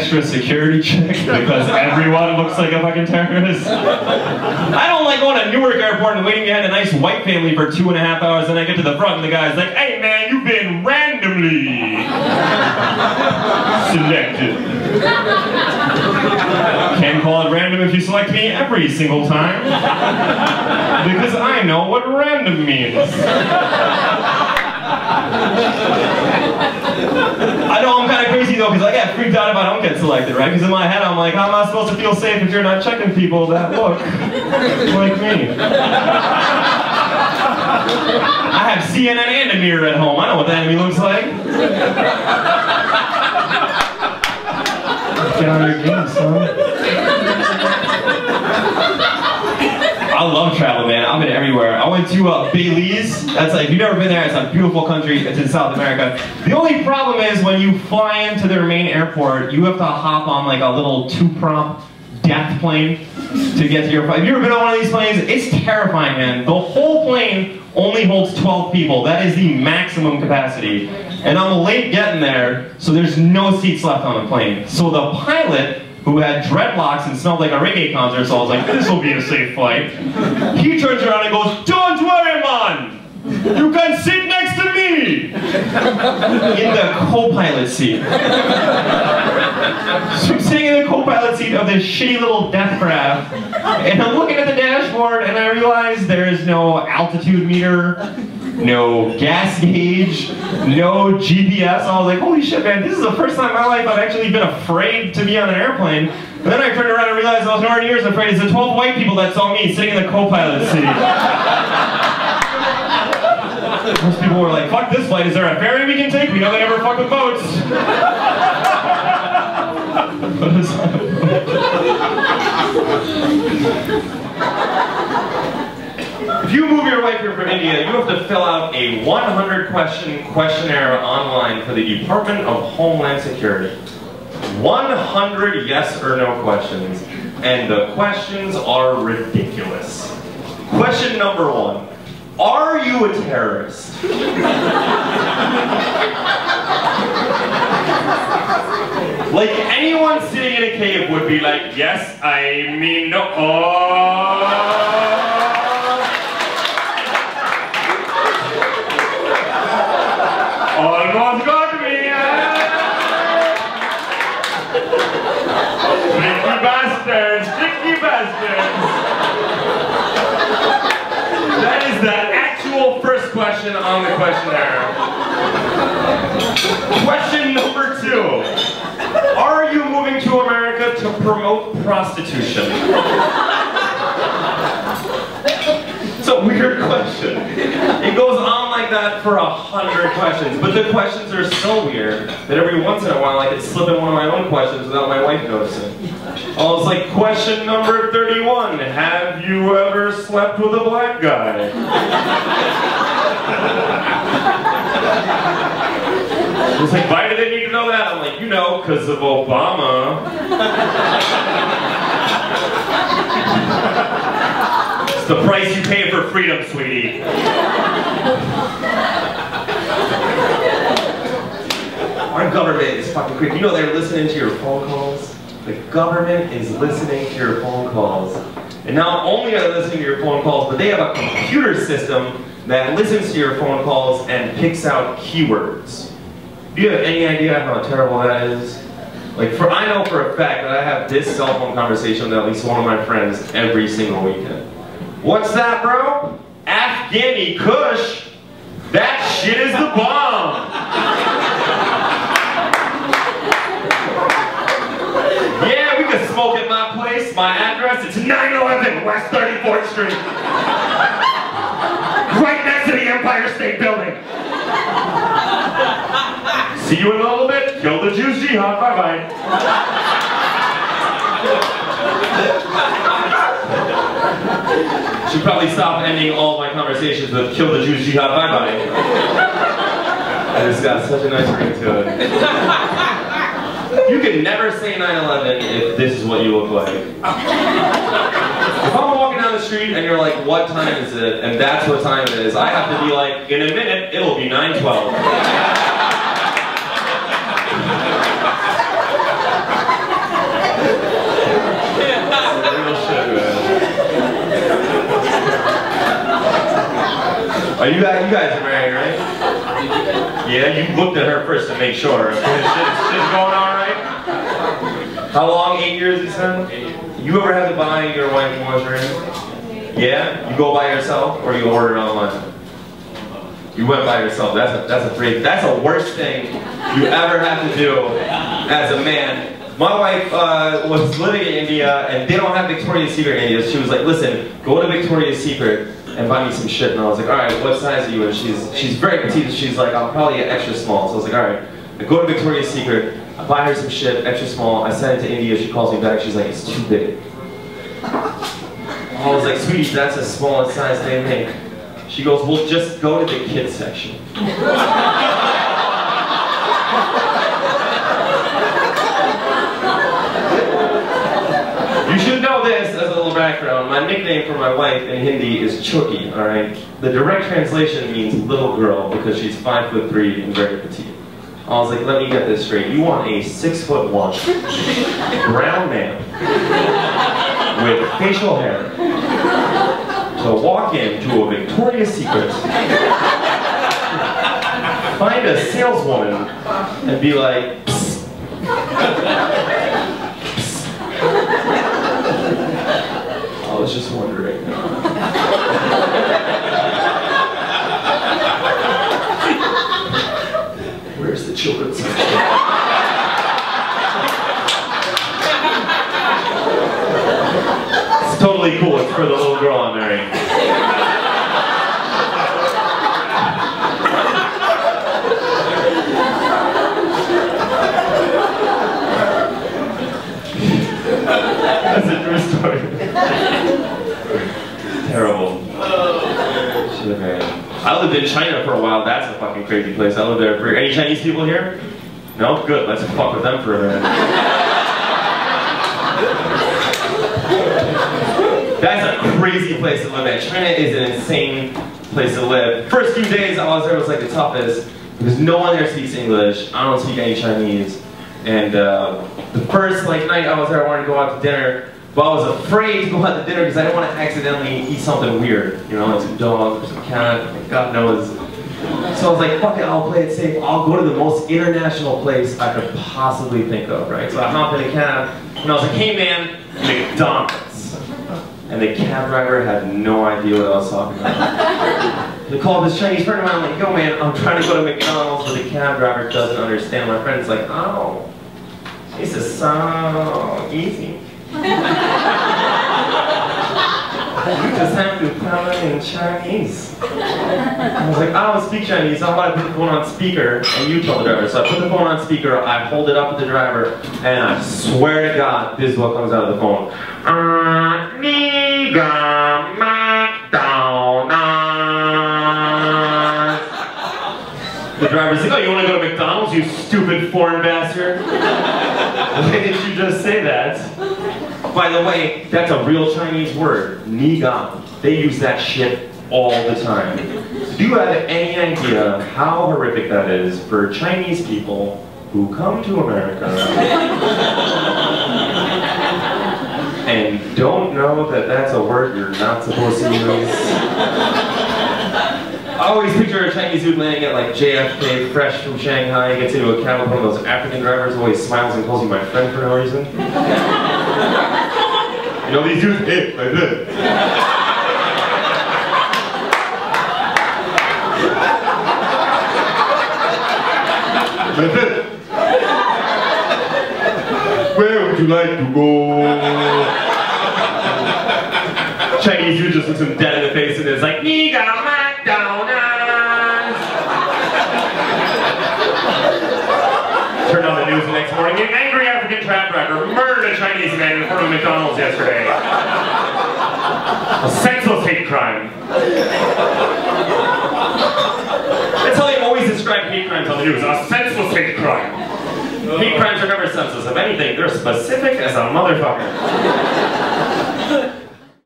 extra security check because everyone looks like a fucking terrorist. I don't like going to Newark Airport and waiting behind a nice white family for 2.5 hours, and I get to the front and the guy's like, "Hey man, you've been randomly selected." Can't call it random if you select me every single time. Because I know what random means. I know I'm kind of crazy though, because I get freaked out if I don't get selected, right? Because in my head I'm like, how am I supposed to feel safe if you're not checking people that look like me? I have CNN and a mirror at home. I know what the enemy looks like. Get on your game, son. I love travel, man. I've been everywhere. I went to Belize. That's like, if you've never been there, it's a beautiful country. It's in South America. The only problem is when you fly into their main airport, you have to hop on like a little 2-prop death plane to get to your flight. Have you ever been on one of these planes? It's terrifying, man. The whole plane only holds 12 people. That is the maximum capacity. And I'm late getting there, so there's no seats left on the plane. So the pilot, who had dreadlocks and smelled like a reggae concert, so I was like, this will be a safe flight. He turns around and goes, "Don't worry, man! You can sit next to me!" In the co-pilot seat. So I'm sitting in the co-pilot seat of this shitty little death craft, and I'm looking at the dashboard, and I realize there is no altitude meter, no gas gauge, no GPS. I was like, holy shit, man, this is the first time in my life I've actually been afraid to be on an airplane. And then I turned around and realized I was nowhere near as afraid as the 12 white people that saw me sitting in the co-pilot seat. Most people were like, fuck this flight, is there a ferry we can take? We know they never fuck with boats. If you move your wife here from India, you have to fill out a 100-question questionnaire online for the Department of Homeland Security. 100 yes or no questions, and the questions are ridiculous. Question number 1. Are you a terrorist? Like anyone sitting in a cave would be like, yes, I mean no. Almost got me! Tricky bastards! Tricky bastards! That is the actual first question on the questionnaire. Question number 2. Are you moving to America to promote prostitution? It's a weird question. It goes on like that for 100 questions, but the questions are so weird that every once in a while I could slip in one of my own questions without my wife noticing. I was like, question number 31, have you ever slept with a black guy? It was like, why do they need to know that? I'm like, you know, because of Obama. It's the price you pay for freedom, sweetie. Our government is fucking creepy. You know they're listening to your phone calls? The government is listening to your phone calls. And not only are they listening to your phone calls, but they have a computer system that listens to your phone calls and picks out keywords. Do you have any idea how terrible that is? Like, I know for a fact that I have this cell phone conversation with at least one of my friends every single weekend. What's that, bro? Afghani Kush? That shit is the bomb! Yeah, we could smoke at my place. My address, it's 911 West 34th Street. Right next to the Empire State Building. See you in a little bit. Kill the Jews jihad. Bye-bye. Should probably stop ending all my conversations with kill the Jews jihad. Bye-bye. It's got such a nice ring to it. You can never say 9/11 if this is what you look like. If I'm walking down the street and you're like, what time is it? And that's what time it is. I have to be like, in a minute, it'll be 9:12. You guys are married, right? Yeah, you looked at her first to make sure. Shit's going all right? How long? 8 years, you said? You ever had to buy your wife lingerie? Yeah? You go by yourself or you order it online? You went by yourself. That's the worst thing you ever have to do as a man. My wife was living in India and they don't have Victoria's Secret in India. She was like, listen, go to Victoria's Secret and buy me some shit. And I was like, alright, what size are you? And she's very petite. She's like, I'm probably an extra small. So I was like, alright. I go to Victoria's Secret, I buy her some shit, extra small. I send it to India. She calls me back. She's like, it's too big. I was like, sweetie, that's the smallest size they make. She goes, well, just go to the kids section. You should know this as a little background. My nickname for my wife in Hindi is Chuki, alright? The direct translation means little girl because she's 5'3" and very petite. I was like, let me get this straight. You want a 6'1" brown man with facial hair to walk into a Victoria's Secret, find a saleswoman, and be like, psst. I was just wondering. Where's the children's section? It's totally cool. It's for the little girl I'm marrying. That's a true story. Terrible. Should have married. I lived in China for a while. That's a fucking crazy place. I lived there for... Any Chinese people here? No? Good. Let's fuck with them for a minute. That's a crazy place to live in. China is an insane place to live. First few days I was there was like the toughest because no one there speaks English. I don't speak any Chinese. And the first night I was there, I wanted to go out to dinner, but I was afraid to go out to dinner because I didn't want to accidentally eat something weird. You know, like some dog or some cat, God knows. So I was like, fuck it, I'll play it safe. I'll go to the most international place I could possibly think of, right? So I hopped in a cab, and I was like, hey man, McDonald's. And the cab driver had no idea what I was talking about. They called this Chinese friend of mine, I'm like, yo man, I'm trying to go to McDonald's, but the cab driver doesn't understand. My friend's like, oh, this is so easy. You just have to tell it in Chinese. I was like, I don't speak Chinese, how about I put the phone on speaker and you tell the driver. So I put the phone on speaker, I hold it up at the driver, and I swear to God, this is what comes out of the phone. The driver's like, oh, you want to go to McDonald's, you stupid foreign bastard? Why did you just say that? By the way, that's a real Chinese word, ni gao. They use that shit all the time. Do you have any idea how horrific that is for Chinese people who come to America and don't know that that's a word you're not supposed to use? I always picture a Chinese dude landing at like JFK, fresh from Shanghai, gets into a cab with one of those African drivers, always smiles and calls you my friend for no reason. You know these dudes? Hey, like this. Like this. Where would you like to go? Chinese dude just looks him dead in the face and is like, "Ni got McDonald's." Turn on the news the next morning. An angry African cab driver murdered a Chinese man in front of McDonald's yesterday. A senseless hate crime. That's how they always describe hate crimes on the news. A senseless hate crime. Hate crimes are never senseless. If anything, they're specific as a motherfucker.